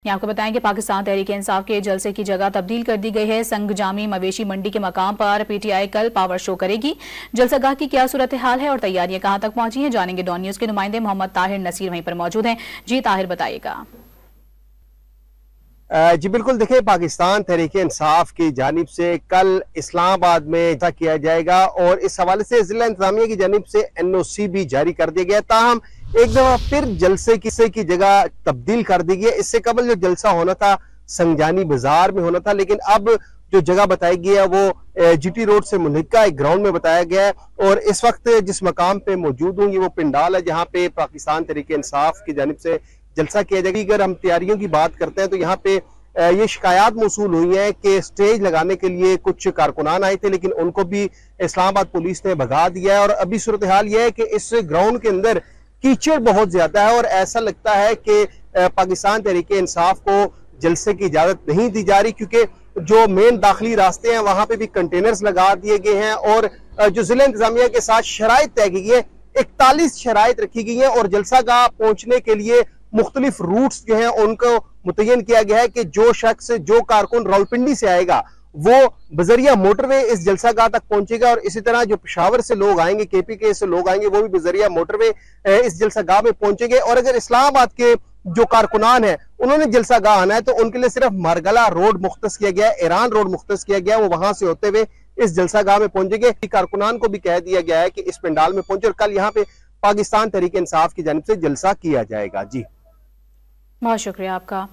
यहाँ आपको बताएं कि पाकिस्तान तहरीक इंसाफ के जलसे की जगह तब्दील कर दी गई है। संग जामी मवेशी मंडी के मकाम पर पीटीआई कल पावर शो करेगी। जलसागाह की क्या सूरत हाल है और तैयारियां कहां तक पहुंची हैं, जानेंगे डॉन न्यूज के नुमाइंदे मोहम्मद ताहिर नसीर वहीं पर मौजूद हैं। जी ताहिर, बताइएगा। जी बिल्कुल, देखिए पाकिस्तान तहरीक इंसाफ की जानिब से कल इस्लामाबाद में ऐसा किया जाएगा और इस हवाले से जिला इंतजामिया की जानिब से एनओसी भी जारी कर दिया गया। ताहम एक दफा फिर जलसे की जगह तब्दील कर दी गई। इससे कबल जो जलसा होना था संगजानी बाजार में होना था, लेकिन अब जो जगह बताई गई है वो जीटी रोड से मुल्हिका एक ग्राउंड में बताया गया है। और इस वक्त जिस मकाम पे मौजूद होंगी वो पिंडाल है जहाँ पे पाकिस्तान तहरीक इंसाफ की जानिब से जलसा किया जाएगा। अगर हम तैयारियों की बात करते हैं तो यहाँ पे ये शिकायत मौसूल हुई है कि स्टेज लगाने के लिए कुछ कारकुनान आए थे, लेकिन उनको भी इस्लामाबाद पुलिस ने भगा दिया है। और अभी सूरत हाल यह है कि इस ग्राउंड के अंदर कीचड़ बहुत ज्यादा है और ऐसा लगता है कि पाकिस्तान तहरीक इंसाफ को जलसे की इजाजत नहीं दी जा रही, क्योंकि जो मेन दाखिली रास्ते हैं वहां पे भी कंटेनर्स लगा दिए गए हैं। और जो जिला इंतजामिया के साथ शराइत तय की गई है, 41 शराइत रखी गई है और जलसागाह पहुंचने के लिए मुख्तलिफ रूट्स जो हैं उनको मुतय्यन किया गया है कि जो शख्स जो कारकुन रावलपिंडी से आएगा वो बजरिया मोटरवे इस जलसागाह तक पहुंचेगा। और इसी तरह जो पेशावर से लोग आएंगे, केपीके से लोग आएंगे, वो भी बजरिया मोटरवे इस जलसागाह में पहुंचेंगे। और अगर इस्लामाबाद के जो कारकुनान है उन्होंने जलसागाह आना है तो उनके लिए सिर्फ मारगला रोड मुख्तस किया गया है, ईरान रोड मुख्तस किया गया है, वो वहां से होते हुए इस जलसागाह में पहुंचेंगे। कारकुनान को भी कह दिया गया है कि इस पंडाल में पहुंचे और कल यहाँ पे पाकिस्तान तहरीक इंसाफ की जानिब से जलसा किया जाएगा। जी बहुत शुक्रिया आपका।